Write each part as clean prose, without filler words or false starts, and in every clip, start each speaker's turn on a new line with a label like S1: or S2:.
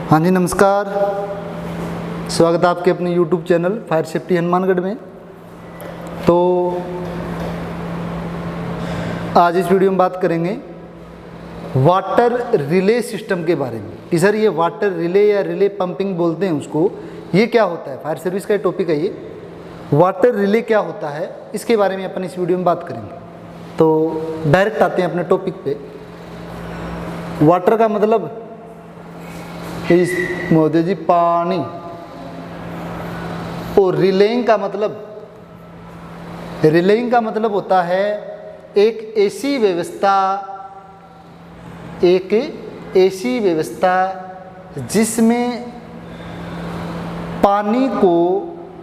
S1: हाँ जी नमस्कार, स्वागत है आपके अपने YouTube channel fire safety Hanumangarh में। तो आज इस वीडियो में बात करेंगे वाटर रिले सिस्टम के बारे में कि सर ये वाटर रिले या रिले पंपिंग बोलते हैं उसको, ये क्या होता है। फायर सर्विस का टॉपिक है ये, वाटर रिले क्या होता है, इसके बारे में अपन इस वीडियो में बात करेंगे। तो डायरेक्ट आते हैं अपने टॉपिक पे। वाटर का मतलब इस मोदी जी पानी, और रिलेइंग का मतलब होता है एक ऐसी व्यवस्था जिसमें पानी को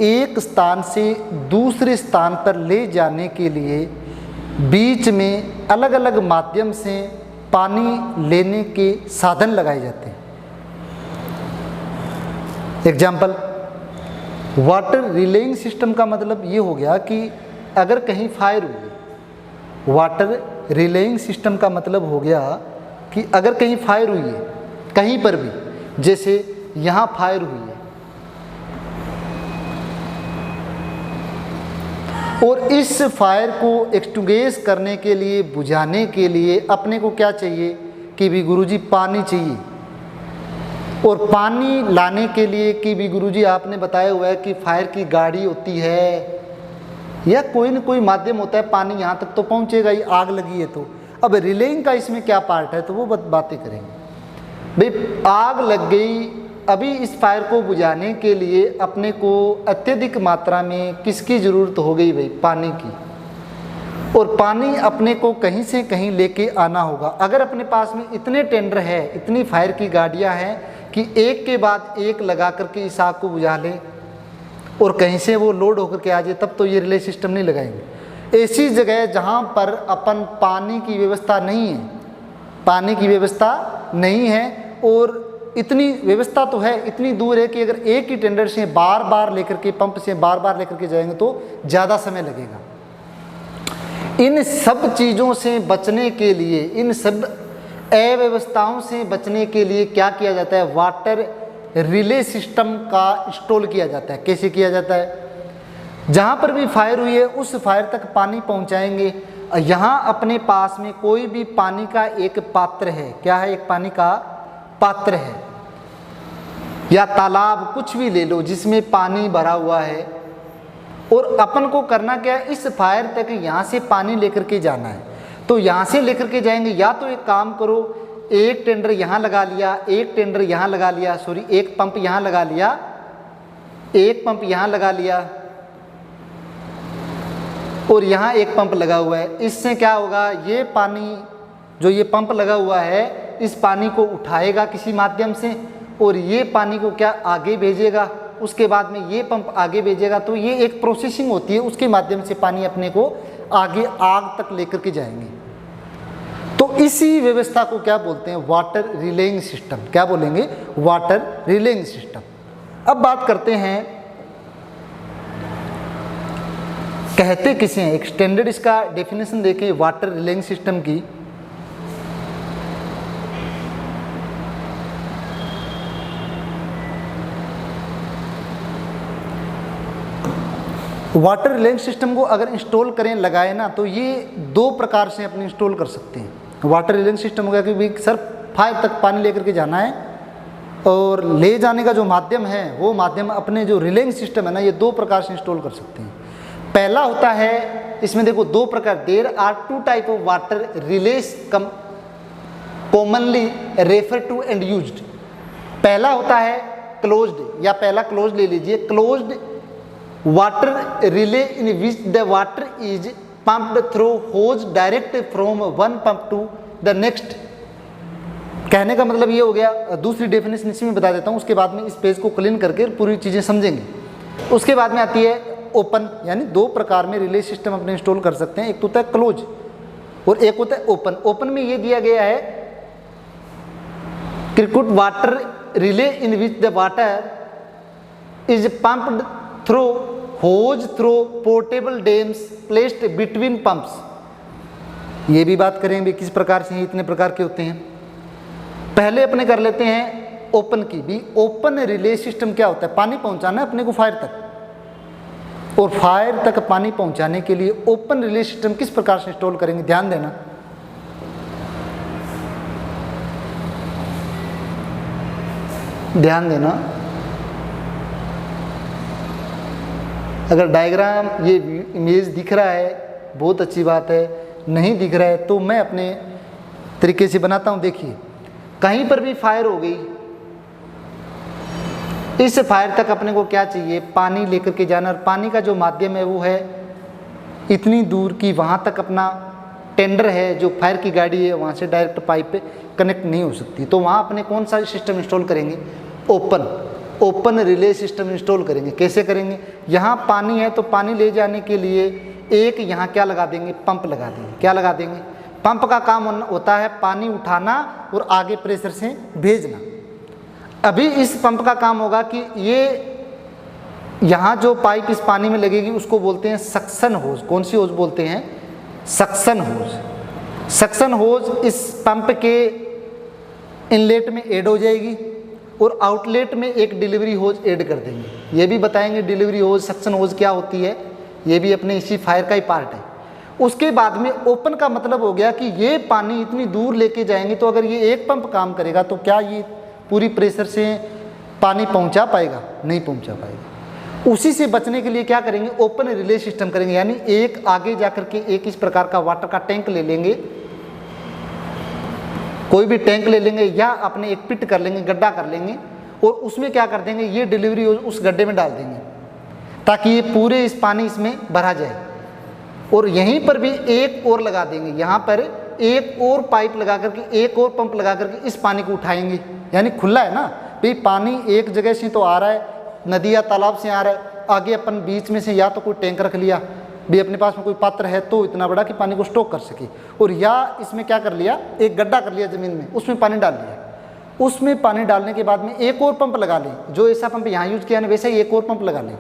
S1: एक स्थान से दूसरे स्थान पर ले जाने के लिए बीच में अलग अलग माध्यम से पानी लेने के साधन लगाए जाते हैं। एग्जाम्पल, वाटर रिलेइंग सिस्टम का मतलब ये हो गया कि अगर कहीं फायर हुई, वाटर रिलेइंग सिस्टम का मतलब हो गया कि अगर कहीं फायर हुई है, कहीं पर भी, जैसे यहाँ फायर हुई है और इस फायर को एक्सटिंग्विश करने के लिए, बुझाने के लिए अपने को क्या चाहिए कि भी गुरुजी पानी चाहिए। और पानी लाने के लिए कि भी गुरुजी आपने बताया हुआ है कि फायर की गाड़ी होती है या कोई न कोई माध्यम होता है, पानी यहाँ तक तो पहुँचेगा ही, आग लगी है तो। अब रिलेइंग का इसमें क्या पार्ट है, तो वो बातें करेंगे। भाई आग लग गई, अभी इस फायर को बुझाने के लिए अपने को अत्यधिक मात्रा में किसकी ज़रूरत हो गई भाई, पानी की। और पानी अपने को कहीं से कहीं लेके आना होगा। अगर अपने पास में इतने टेंडर है, इतनी फायर की गाड़ियां हैं कि एक के बाद एक लगा करके इस आग को बुझा लें और कहीं से वो लोड होकर के आ जाए, तब तो ये रिले सिस्टम नहीं लगाएंगे। ऐसी जगह जहां पर अपन पानी की व्यवस्था नहीं है और इतनी व्यवस्था तो है, इतनी दूर है कि अगर एक ही टेंडर से बार बार लेकर के, पंप से बार बार लेकर के जाएंगे तो ज़्यादा समय लगेगा। इन सब चीज़ों से बचने के लिए, इन सब अव्यवस्थाओं से बचने के लिए क्या किया जाता है, वाटर रिले सिस्टम का इंस्टॉल किया जाता है। कैसे किया जाता है, जहाँ पर भी फायर हुई है उस फायर तक पानी पहुँचाएंगे। यहाँ अपने पास में कोई भी पानी का एक पात्र है, क्या है, एक पानी का पात्र है या तालाब, कुछ भी ले लो जिसमें पानी भरा हुआ है, और अपन को करना क्या है, इस फायर तक यहाँ से पानी लेकर के जाना है। तो यहाँ से लेकर के जाएंगे, या तो एक काम करो, एक टेंडर यहाँ लगा लिया, एक टेंडर यहाँ लगा लिया, सॉरी एक पंप यहाँ लगा लिया, एक पंप यहाँ लगा लिया और यहाँ एक पंप लगा हुआ है। इससे क्या होगा, ये पानी जो ये पंप लगा हुआ है इस पानी को उठाएगा किसी माध्यम से और ये पानी को क्या आगे भेजेगा, उसके बाद में ये पंप आगे भेजेगा। तो ये एक प्रोसेसिंग होती है, उसके माध्यम से पानी अपने को आगे आग तक लेकर के जाएंगे। तो इसी व्यवस्था को क्या बोलते हैं, वाटर रिलेइंग सिस्टम। क्या बोलेंगे, वाटर रिलेइंग सिस्टम। अब बात करते हैं कहते किसे हैं, एक स्टैंडर्ड इसका डेफिनेशन देखें वाटर रिलेइंग सिस्टम की। वाटर रिलेइंग सिस्टम को अगर इंस्टॉल करें, लगाए ना, तो ये दो प्रकार से अपने इंस्टॉल कर सकते हैं। वाटर रिलेइंग सिस्टम हो गया कि भाई सर फायर तक पानी लेकर के जाना है और ले जाने का जो माध्यम है वो माध्यम अपने जो रिलेइंग सिस्टम है ना, ये दो प्रकार से इंस्टॉल कर सकते हैं। पहला होता है, इसमें देखो दो प्रकार, there are two type of water relays commonly refer to and used. पहला होता है क्लोज्ड, या पहला क्लोज ले लीजिए, closed water relay in which the water is pumped through hose direct from one pump to the next. कहने का मतलब ये हो गया। दूसरी डेफिनेशन इसी में बता देता हूँ, उसके बाद में इस पेज को क्लीन करके पूरी चीज़ें समझेंगे। उसके बाद में आती है ओपन, यानी दो प्रकार में रिले सिस्टम अपने इंस्टॉल कर सकते हैं। एक तो होता है क्लोज और एक होता है ओपन। ओपन में ये दिया गया है, circuit water relay in which the water is pumped through hose through portable dams placed between pumps. ये भी बात करेंगे किस प्रकार से, इतने प्रकार के होते हैं। पहले अपने कर लेते हैं ओपन की भी। ओपन रिले सिस्टम क्या होता है? पानी पहुंचाना है अपने को फायर तक, और फायर तक पानी पहुंचाने के लिए ओपन रिले सिस्टम किस प्रकार से इंस्टॉल करेंगे, ध्यान देना। ध्यान देना, अगर डायग्राम ये इमेज दिख रहा है बहुत अच्छी बात है, नहीं दिख रहा है तो मैं अपने तरीके से बनाता हूँ। देखिए, कहीं पर भी फायर हो गई, इस फायर तक अपने को क्या चाहिए? पानी लेकर के जाना, और पानी का जो माध्यम है वो है इतनी दूर की वहाँ तक अपना टेंडर है, जो फायर की गाड़ी है वहाँ से डायरेक्ट पाइप पे कनेक्ट नहीं हो सकती। तो वहाँ अपने कौन सा सिस्टम इंस्टॉल करेंगे? ओपन रिले सिस्टम इंस्टॉल करेंगे। कैसे करेंगे? यहाँ पानी है तो पानी ले जाने के लिए एक यहाँ क्या लगा देंगे? पंप लगा देंगे। क्या लगा देंगे? पंप का काम होता है पानी उठाना और आगे प्रेशर से भेजना। अभी इस पंप का काम होगा कि ये यहाँ जो पाइप इस पानी में लगेगी उसको बोलते हैं सक्शन होज। कौन सी होज बोलते हैं? सक्शन होज। सक्शन होज इस पंप के इनलेट में ऐड हो जाएगी और आउटलेट में एक डिलीवरी होज ऐड कर देंगे। ये भी बताएंगे डिलीवरी होज, सक्शन होज क्या होती है, ये भी अपने इसी फायर का ही पार्ट है। उसके बाद में ओपन का मतलब हो गया कि ये पानी इतनी दूर लेके जाएंगे, तो अगर ये एक पंप काम करेगा तो क्या ये पूरी प्रेशर से पानी पहुंचा पाएगा? नहीं पहुंचा पाएगा। उसी से बचने के लिए क्या करेंगे? ओपन रिले सिस्टम करेंगे, यानी एक आगे जाकर के एक इस प्रकार का वाटर का टैंक ले लेंगे, कोई भी टैंक ले लेंगे या अपने एक पिट कर लेंगे, गड्ढा कर लेंगे, और उसमें क्या कर देंगे? ये डिलीवरी उस गड्ढे में डाल देंगे ताकि ये पूरे इस पानी इसमें भरा जाए। और यहीं पर भी एक और लगा देंगे, यहाँ पर एक और पाइप लगा करके, एक और पंप लगा करके इस पानी को उठाएंगे। यानी खुला है ना भाई, पानी एक जगह से तो आ रहा है, नदी या तालाब से आ रहा है, आगे अपन बीच में से या तो कोई टैंक रख लिया भी, अपने पास में कोई पात्र है तो इतना बड़ा कि पानी को स्टॉक कर सके, और या इसमें क्या कर लिया? एक गड्ढा कर लिया ज़मीन में, उसमें पानी डाल लिया। उसमें पानी डालने के बाद में एक और पंप लगा लें, जो ऐसा पंप यहाँ यूज किया ना वैसा ही एक और पंप लगा लें।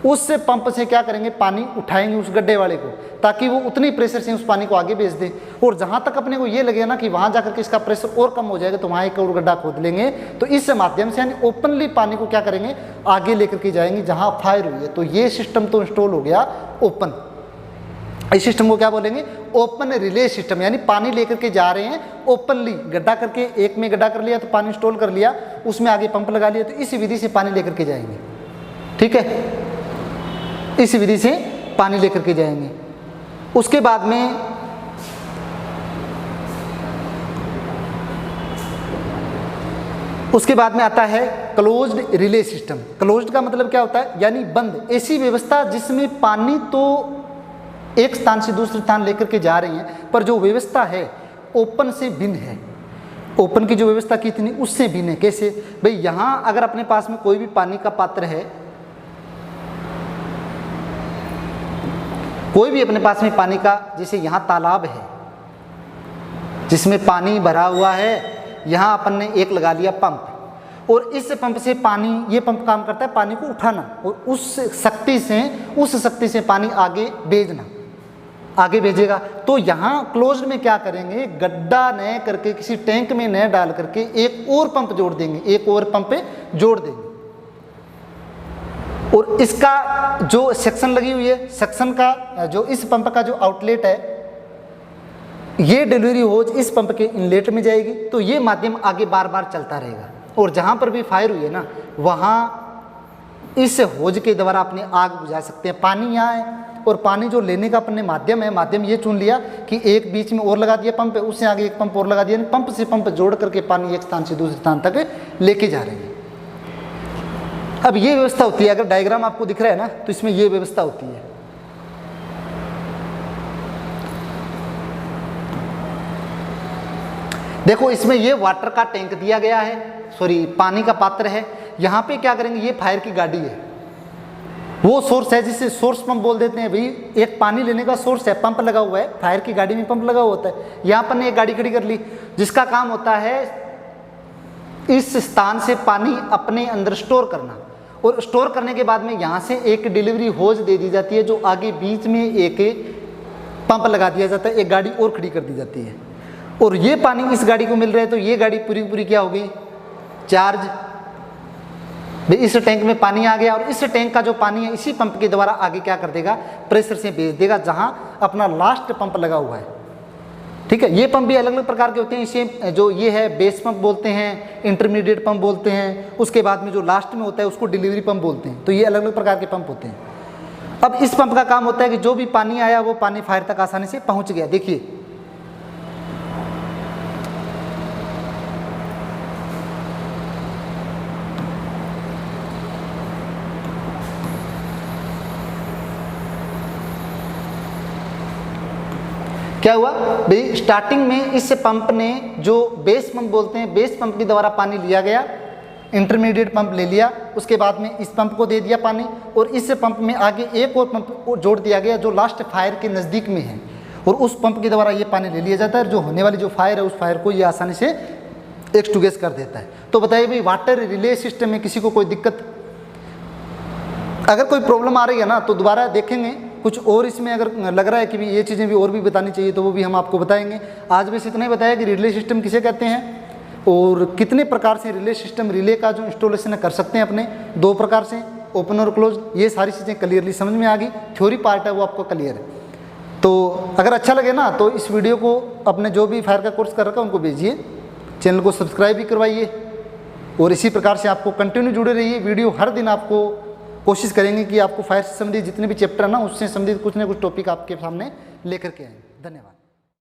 S1: उससे पंप से क्या करेंगे? पानी उठाएंगे उस गड्ढे वाले को, ताकि वो उतनी प्रेशर से उस पानी को आगे भेज दे। और जहाँ तक अपने को ये लगे ना कि वहाँ जाकर के इसका प्रेशर और कम हो जाएगा, तो वहाँ एक और गड्ढा खोद लेंगे। तो इस माध्यम से यानी ओपनली पानी को क्या करेंगे? आगे लेकर के जाएंगे जहाँ फायर हुई है। तो ये सिस्टम तो इंस्टॉल हो गया ओपन। इस सिस्टम को क्या बोलेंगे? Open relay system. यानी पानी लेकर के जा रहे हैं ओपनली, गड्ढा करके, एक में गड्ढा कर लिया तो पानी इंस्टॉल कर लिया, उसमें आगे पंप लगा लिया, तो इस विधि से पानी लेकर के जाएंगे। ठीक है, इस विधि से पानी लेकर के जाएंगे। उसके बाद में आता है क्लोज्ड रिले सिस्टम। क्लोज्ड का मतलब क्या होता है? यानी बंद। ऐसी व्यवस्था जिसमें पानी तो एक स्थान से दूसरे स्थान लेकर के जा रही है, पर जो व्यवस्था है ओपन से भिन्न है। ओपन की जो व्यवस्था की थी उससे भिन्न है। कैसे भाई? यहाँ अगर अपने पास में कोई भी पानी का पात्र है, कोई भी अपने पास में पानी का, जैसे यहाँ तालाब है जिसमें पानी भरा हुआ है, यहाँ अपन ने एक लगा लिया पंप, और इस पंप से पानी, ये पंप काम करता है पानी को उठाना और उस शक्ति से पानी आगे भेजना, आगे भेजेगा। तो यहाँ क्लोज्ड में क्या करेंगे? गड्ढा न करके, किसी टैंक में न डाल करके एक और पंप जोड़ देंगे, एक और पंप जोड़ देंगे, और इसका जो सेक्शन लगी हुई है, सेक्शन का जो इस पंप का जो आउटलेट है, ये डिलीवरी होज इस पंप के इनलेट में जाएगी। तो ये माध्यम आगे बार बार चलता रहेगा, और जहाँ पर भी फायर हुई है ना, वहाँ इस होज के द्वारा अपने आग बुझा सकते हैं। पानी यहाँ है और पानी जो लेने का अपने माध्यम है, माध्यम ये चुन लिया कि एक बीच में और लगा दिया पंप है, उससे आगे एक पंप और लगा दिया, पंप से पंप जोड़ करके पानी एक स्थान से दूसरे स्थान तक लेके जा रहे हैं। अब ये व्यवस्था होती है, अगर डायग्राम आपको दिख रहा है ना, तो इसमें ये व्यवस्था होती है। देखो, इसमें ये वाटर का टैंक दिया गया है, सॉरी पानी का पात्र है। यहाँ पे क्या करेंगे? ये फायर की गाड़ी है, वो सोर्स है जिसे सोर्स पंप बोल देते हैं। भाई एक पानी लेने का सोर्स है, पंप लगा हुआ है, फायर की गाड़ी में पंप लगा हुआ होता है। यहाँ पर ने एक गाड़ी खड़ी कर ली जिसका काम होता है इस स्थान से पानी अपने अंदर स्टोर करना, और स्टोर करने के बाद में यहाँ से एक डिलीवरी होज दे दी जाती है, जो आगे बीच में एक पंप लगा दिया जाता है, एक गाड़ी और खड़ी कर दी जाती है, और ये पानी इस गाड़ी को मिल रहा है। तो ये गाड़ी पूरी पूरी क्या होगी? चार्ज, इस टैंक में पानी आ गया और इस टैंक का जो पानी है इसी पंप के द्वारा आगे क्या कर देगा, प्रेशर से भेज देगा जहां अपना लास्ट पंप लगा हुआ है। ठीक है, ये पंप भी अलग अलग प्रकार के होते हैं। इसे जो ये है बेस पंप बोलते हैं, इंटरमीडिएट पंप बोलते हैं, उसके बाद में जो लास्ट में होता है उसको डिलीवरी पंप बोलते हैं। तो ये अलग अलग प्रकार के पंप होते हैं। अब इस पंप का काम होता है कि जो भी पानी आया वो पानी फायर तक आसानी से पहुंच गया। देखिए क्या हुआ भाई, स्टार्टिंग में इस पंप ने जो बेस पंप बोलते हैं, बेस पंप के द्वारा पानी लिया गया, इंटरमीडिएट पंप ले लिया, उसके बाद में इस पंप को दे दिया पानी और इस पंप में आगे एक और पंप को जोड़ दिया गया जो लास्ट फायर के नज़दीक में है और उस पंप के द्वारा ये पानी ले लिया जाता है। जो होने वाली जो फायर है उस फायर को ये आसानी से एक्सटिंग्विश कर देता है। तो बताइए भाई, वाटर रिले सिस्टम में किसी को कोई दिक्कत, अगर कोई प्रॉब्लम आ रही है ना तो दोबारा देखेंगे, कुछ और इसमें अगर लग रहा है कि भी ये चीज़ें भी और भी बतानी चाहिए तो वो भी हम आपको बताएंगे। आज बस इतना ही बताया कि रिले सिस्टम किसे कहते हैं और कितने प्रकार से रिले सिस्टम, रिले का जो इंस्टॉलेशन कर सकते हैं अपने 2 प्रकार से, ओपन और क्लोज। ये सारी चीज़ें क्लियरली समझ में आ गई, थ्योरी पार्ट है वो आपको क्लियर है। तो अगर अच्छा लगे ना तो इस वीडियो को अपने जो भी फायर का कोर्स कर रखा है उनको भेजिए, चैनल को सब्सक्राइब भी करवाइए और इसी प्रकार से आपको कंटिन्यू जुड़े रहिए। वीडियो हर दिन आपको कोशिश करेंगे कि आपको फायर से संबंधित जितने भी चैप्टर है ना उससे संबंधित कुछ ना कुछ टॉपिक आपके सामने लेकर के आएँ। धन्यवाद।